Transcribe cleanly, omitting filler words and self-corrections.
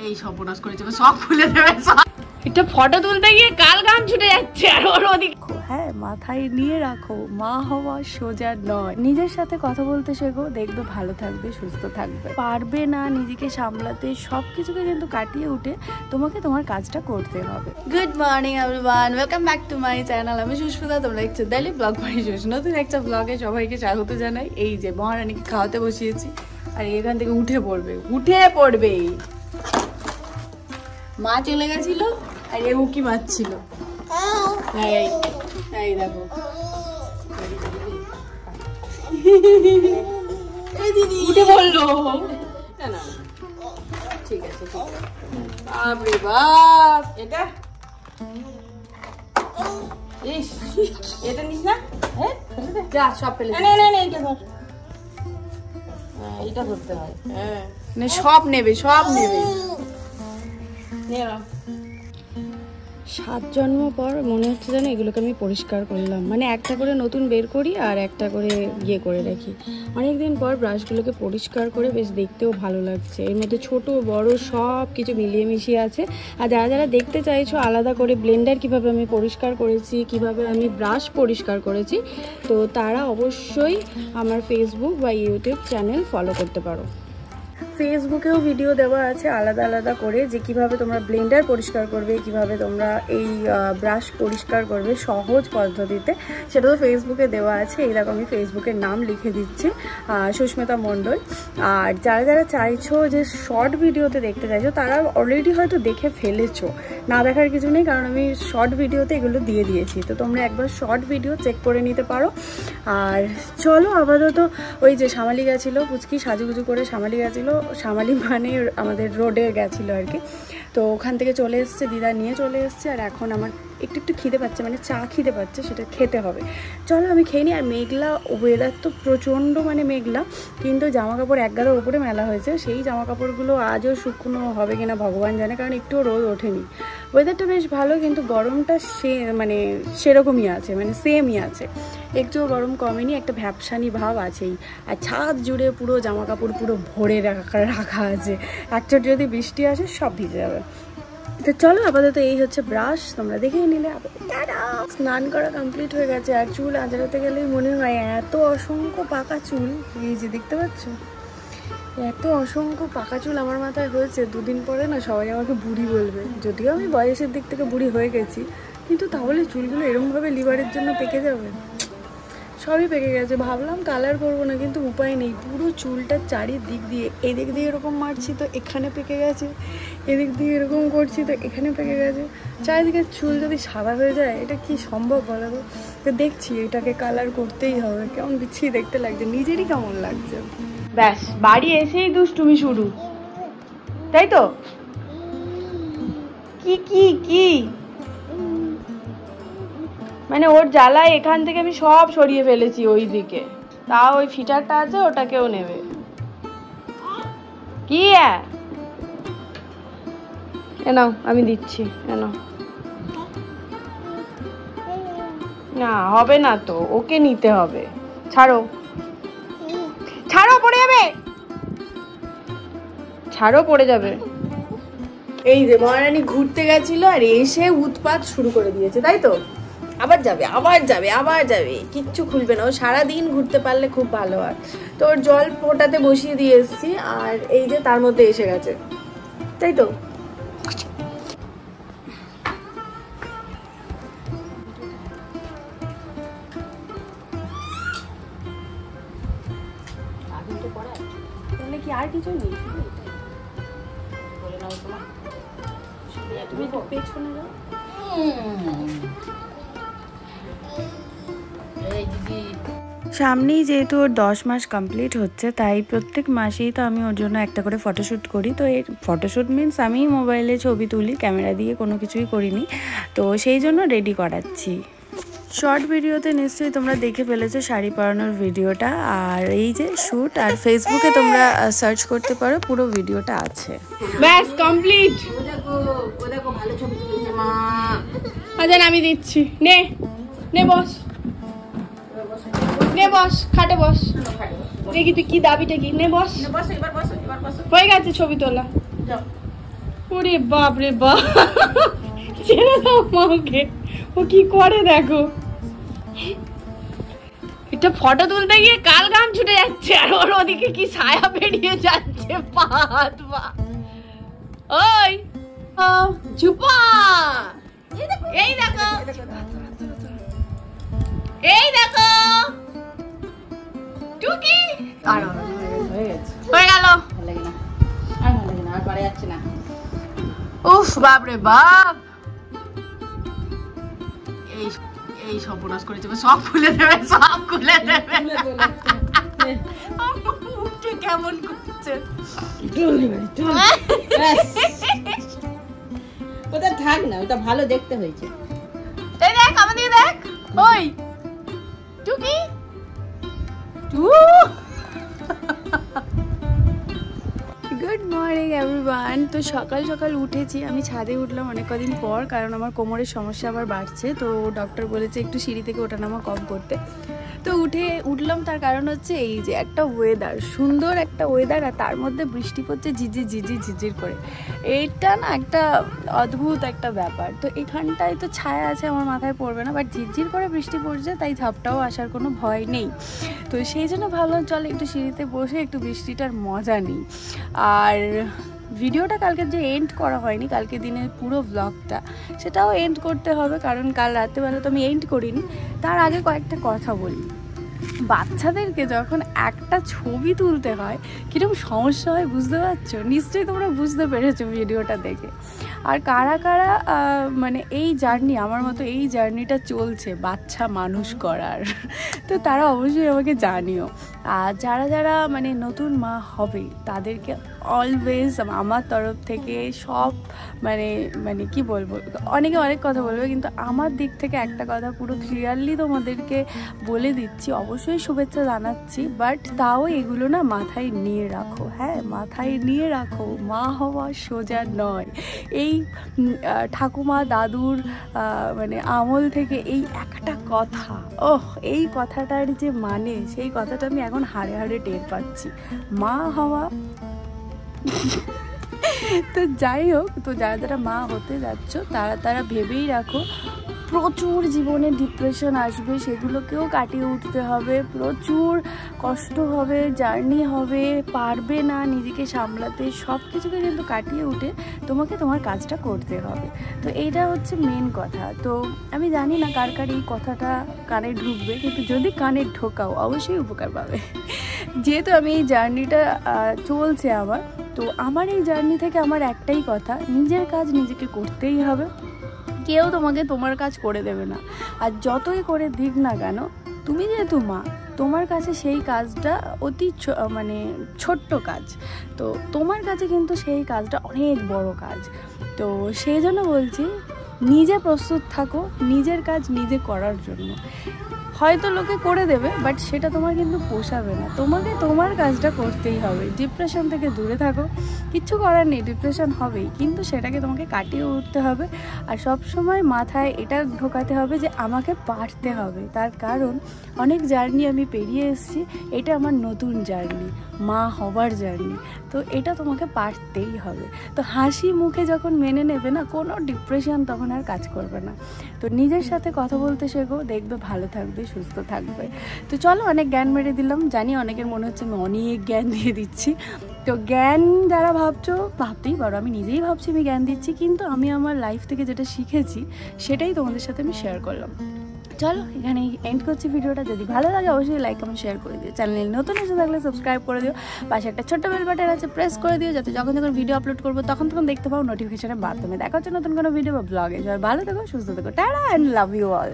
এই সর্বনাশ করেছে, সব খুলে দেবে সব। এটা ফটো তুলতে গিয়ে কাল গান ছুটে যাচ্ছে আর ওর ওদিকে। হ্যাঁ, মাথায় নিয়ে রাখো, মা হওয়া সোজা নয়। নিজের সাথে কথা বলতে শেখো, দেখবে ভালো থাকবে, সুস্থ থাকবে। পারবে না নিজেকে সামলাতে, সবকিছুকে কিন্তু কাটিয়ে উঠে তোমাকে তোমার কাজটা করতে হবে। Good morning everyone, welcome back to my channel. আমি সুস্মিতা, তোমরা দেখছো ডেইলি ব্লগ বাই সুস্মিতা। নতুন একটা ব্লগে সবাইকে স্বাগত জানাই। এই যে মহারানীকে খাওয়াতে বসিয়েছি আর এখান থেকে উঠে পড়বে। মা চলে গেছিল আর এ উকি মারছিল। এই দেখো উঠে পড়লো। ঠিক আছে, বাপরে বাপ। এটা এটা নিস না, যা সব ফেলে। এইটা ধরতে হয়। হ্যাঁ, সব নেবে 7 জন্ম পর মনে হচ্ছে যেন এগুলোকে আমি পরিষ্কার করলাম। মানে একটা করে নতুন বের করি আর একটা করে ইয়ে করে রাখি। অনেকদিন পর ব্রাশগুলোকে পরিষ্কার করে বেশ দেখতেও ভালো লাগছে। এর মধ্যে ছোট বড় সব কিছু মিলিয়ে মিশিয়ে আছে। আর যারা যারা দেখতে চাইছো আলাদা করে ব্লেন্ডার কিভাবে আমি পরিষ্কার করেছি, কিভাবে আমি ব্রাশ পরিষ্কার করেছি, তো তারা অবশ্যই আমার ফেসবুক বা ইউটিউব চ্যানেল ফলো করতে পারো। ফেসবুকেও ভিডিও দেওয়া আছে আলাদা আলাদা করে, যে কিভাবে তোমরা ব্লেন্ডার পরিষ্কার করবে, কিভাবে তোমরা এই ব্রাশ পরিষ্কার করবে সহজ পদ্ধতিতে, সেটা তো ফেসবুকে দেওয়া আছে। এই দেখো আমি ফেসবুকের নাম লিখে দিচ্ছি, সুস্মিতা মণ্ডল। আর যারা যারা চাইছো যে শর্ট ভিডিওতে দেখতে চাইছো, তারা অলরেডি হয়তো দেখে ফেলেছো, না দেখার কিছু নেই, কারণ আমি শর্ট ভিডিওতে এগুলো দিয়ে দিয়েছি। তো তোমরা একবার শর্ট ভিডিও চেক করে নিতে পারো। আর চলো আপাতত ওই যে সামালি গেছিলো, পুচকি সাজুগুজু করে সামালি গেছিলো। সামালি মানে আমাদের রোডে গেছিলো আর কি। তো ওখান থেকে চলে এসছে, দিদা নিয়ে চলে এসছে। আর এখন আমার একটু খিদে পাচ্ছে, মানে চা খিদে পাচ্ছে, সেটা খেতে হবে। চলো আমি খেয়ে নিই। আর মেঘলা ওয়েদার তো প্রচণ্ড, মানে মেঘলা, কিন্তু জামা কাপড় এক গাদার ওপরে মেলা হয়েছে। সেই জামা কাপড়গুলো আজও শুকনো হবে কিনা ভগবান জানে, কারণ একটুও রোদ ওঠেনি। ওয়েদারটা বেশ ভালো, কিন্তু গরমটা মানে সেরকমই আছে, মানে সেমই আছে, একটুও গরম কমেনি, একটা ভ্যাপসানি ভাব আছেই। আর ছাদ জুড়ে পুরো জামা কাপড় পুরো ভরে রাখা আছে। একটা যদি বৃষ্টি আসে সব ভিজে যাবে। তো চলো আপাতত এই হচ্ছে ব্রাশ, তোমরা দেখেই নিলে। স্নান করা কমপ্লিট হয়ে গেছে। আর চুল আঁচড়াতে গেলেই মনে হয় এত অসংখ্য পাকা চুল, এই যে দেখতে পাচ্ছ, এত অসংখ্য পাকা চুল আমার মাথায় হয়েছে। 2 দিন পরে না সবাই আমাকে বুড়ি বলবে। যদিও আমি বয়সের দিক থেকে বুড়ি হয়ে গেছি, কিন্তু তাহলে চুলগুলো এরকমভাবে লিভারের জন্য পেকে যাবে। সবই পেকে গেছে। ভাবলাম কালার করবো না, কিন্তু উপায় নেই। পুরো চুলটা চারিদিক দিয়ে, এদিক দিয়ে এরকম মারছি তো এখানে পেকে গেছে, এদিক দিয়ে এরকম করছি তো এখানে পেকে গেছে। চারিদিকে চুল যদি সাদা হয়ে যায়, এটা কি সম্ভব বলো তো? তো দেখছি এটাকে কালার করতেই হবে। কেমন বিচ্ছিরি দেখতে লাগছে, নিজেরই কেমন লাগছে। ব্যাস, বাড়ি এসেই দুষ্টুমি শুরু, তাই তো? কি মানে ওর জ্বালায় এখান থেকে আমি সব সরিয়ে ফেলেছি ওই দিকে, তাও ওই ফিটারটা আছে, ওটাকেও নেবে। কি নাও আমি দিচ্ছি, না হবে না তো, ওকে নিতে হবে। ছাড়ো পড়ে যাবে। এই যে মহারানী ঘুরতে গেছিল আর এসে উৎপাত শুরু করে দিয়েছে, তাই তো? আবার যাবে, কিচ্ছু খুলবে না। ও সারাদিন ঘুরতে পারলে খুব ভালো হয়। তো ওর জল ফোটাতে বসিয়ে দিয়ে এসছি, আর এই যে তার মধ্যে এসে গেছে, তাই তো? তাহলে কি আর কিছু নেই? তুমি একটু পেছনে যাও। সামনেই যেহেতু ওর 10 মাস কমপ্লিট হচ্ছে, তাই প্রত্যেক মাসেই তো আমি ওর জন্য একটা করে ফটোশ্যুট করি। তো এই ফটোশ্যুট মিনস আমি মোবাইলে ছবি তুলি, ক্যামেরা দিয়ে কোনো কিছুই করিনি। তো সেই জন্য রেডি করাচ্ছি। শর্ট ভিডিওতে নিশ্চয়ই তোমরা দেখে ফেলেছো শাড়ি পরানোর ভিডিওটা। আর এই যে শ্যুট, আর ফেসবুকে তোমরা সার্চ করতে পারো, পুরো ভিডিওটা আছে। ব্যাস কমপ্লিট। ও দেখো ভালো ছবি তুলেছে মা। আচ্ছা আমি দিচ্ছি, নে বস, খাটে বস। দেখি তুই কি দাবিটা কি, নে বস। হয়ে গেছে ছবি তোলা। ওরে বাপ রে বাপ, ছেড়ে দাও মাকে, ও কি করে দেখো। এটা ফটো তুলতে গিয়ে কাল গান ছুটে যাচ্ছে, আর ওর ওদিকে কি ছায়া বেরিয়ে যাচ্ছে। পাত বা ওই চুপা, এই দেখো এই দেখো টুকি, আর হয়ে গেছে, হয়ে গেল। ভালো লাগে না, আর ভালো লাগে না, আর পারা যাচ্ছে না। উফ বাপ রে বাপ, এই এই সর্বনাশ করেছে, সব খুলে দেবে, সব খুলে দেবে। কেমন করছে, ওটা থাক না, ওটা ভালো দেখতে হয়েছে। এই দেখ আমাদের, দেখ ওই টুকি টু। Good morning everyone. তো সকাল সকাল উঠেছি, আমি ছাদে উঠলাম অনেক কদিন পর, কারণ আমার কোমরের সমস্যা আবার বাড়ছে। তো ডক্টর বলেছে একটু সিঁড়ি থেকে ওঠানামা কম করতে। তো উঠলাম, তার কারণ হচ্ছে এই যে একটা ওয়েদার, সুন্দর একটা ওয়েদার, আর তার মধ্যে বৃষ্টি পড়ছে ঝিঝির ঝিঝির ঝিঝির করে। এইটা না একটা অদ্ভুত একটা ব্যাপার। তো এখানটায় তো ছায়া আছে, আমার মাথায় পড়বে না, বাট ঝিরঝির করে বৃষ্টি পড়ছে, তাই ঝাপটাও আসার কোনো ভয় নেই। তো সেই জন্য ভাবলাম চল একটু সিঁড়িতে বসে একটু বৃষ্টিটার মজা নিই। আর ভিডিওটা কালকে যে এন্ড করা হয়নি, কালকে দিনের পুরো ব্লগটা, সেটাও এন্ড করতে হবে, কারণ কাল রাত্রেবেলা তো আমি এন্ড করিনি। তার আগে কয়েকটা কথা বলি। বাচ্চাদেরকে যখন একটা ছবি তুলতে হয় কীরকম সমস্যা হয় বুঝতে পারছো? নিশ্চয়ই তোমরা বুঝতে পেরেছো ভিডিওটা দেখে। আর কারা কারা মানে এই জার্নি, আমার মতো এই জার্নিটা চলছে বাচ্চা মানুষ করার, তো তারা অবশ্যই আমাকে জানিও। আর যারা যারা মানে নতুন মা হবে তাদেরকে অলওয়েজ আমার তরফ থেকে সব মানে মানে কি বলবো, অনেকে অনেক কথা বলবে, কিন্তু আমার দিক থেকে একটা কথা পুরো ক্লিয়ারলি তোমাদেরকে বলে দিচ্ছি, অবশ্যই শুভেচ্ছা জানাচ্ছি, বাট তাও এগুলো না মাথায় নিয়ে রাখো। হ্যাঁ, মাথায় নিয়ে রাখো, মা হওয়া সোজা নয়। এই ঠাকুমা দাদুর মানে আমল থেকে এই একটা কথা, এই কথাটার যে মানে, সেই কথাটা আমি এখন হাড়ে হাড়ে টের পাচ্ছি, মা হওয়া। তো যাই হোক, তো যারা যারা মা হতে যাচ্ছ তারা ভেবেই রাখো, প্রচুর জীবনে ডিপ্রেশন আসবে, সেগুলোকেও কাটিয়ে উঠতে হবে, প্রচুর কষ্ট হবে, জার্নি হবে, পারবে না নিজেকে সামলাতে, সব কিছুকে কিন্তু কাটিয়ে উঠে তোমাকে তোমার কাজটা করতে হবে। তো এইটা হচ্ছে মেন কথা। তো আমি জানি না কার কার এই কথাটা কানে ঢুকবে, কিন্তু যদি কানে ঢোকাও অবশ্যই উপকার পাবে। যেহেতু আমি এই জার্নিটা চলছে আমার, তো আমার এই জার্নি থেকে আমার একটাই কথা, নিজের কাজ নিজেকে করতেই হবে, কেউ তোমাকে তোমার কাজ করে দেবে না। আর যতই করে দিক না কেন, তুমি যেহেতু মা, তোমার কাছে সেই কাজটা অতি মানে ছোট্ট কাজ, তো তোমার কাছে কিন্তু সেই কাজটা অনেক বড় কাজ। তো সেই জন্য বলছি, নিজে প্রস্তুত থাকো নিজের কাজ নিজে করার জন্য। হয়তো লোকে করে দেবে, বাট সেটা তোমার কিন্তু পোষাবে না, তোমাকে তোমার কাজটা করতেই হবে। ডিপ্রেশন থেকে দূরে থাকো, কিচ্ছু করার নেই, ডিপ্রেশন হবেই, কিন্তু সেটাকে তোমাকে কাটিয়ে উঠতে হবে। আর সব সময় মাথায় এটা ঢোকাতে হবে যে আমাকে পারতে হবে, তার কারণ অনেক জার্নি আমি পেরিয়ে এসেছি, এটা আমার নতুন জার্নি, মা হবার জার্নি, তো এটা তোমাকে পারতেই হবে। তো হাসি মুখে যখন মেনে নেবে না, কোনো ডিপ্রেশন তখন আর কাজ করবে না। তো নিজের সাথে কথা বলতে শেখো, দেখবে ভালো থাকবে, সুস্থ থাকবে। তো চলো, অনেক জ্ঞান মেরে দিলাম, জানি অনেকের মনে হচ্ছে আমি অনেক জ্ঞান দিয়ে দিচ্ছি। তো জ্ঞান যারা ভাবছো, ভাবতেই পারো, আমি নিজেই ভাবছি আমি জ্ঞান দিচ্ছি, কিন্তু আমি আমার লাইফ থেকে যেটা শিখেছি সেটাই তোমাদের সাথে আমি শেয়ার করলাম। চলো এখানেই এন্ড করছি ভিডিওটা। যদি ভালো লাগে অবশ্যই লাইক কমেন্ট শেয়ার করে দিও, চ্যানেল নতুন এসে থাকলে সাবস্ক্রাইব করে দিও, পাশে একটা ছোট্ট বেল বাটন আছে, প্রেস করে দিও, যাতে যখন যখন ভিডিও আপলোড করবো তখন দেখতে পাও নোটিফিকেশনের মাধ্যমে। দেখা হচ্ছে নতুন কোনো ভিডিও বা ব্লগে। ভালো থেকো, সুস্থ থেকো, tata, and love you all.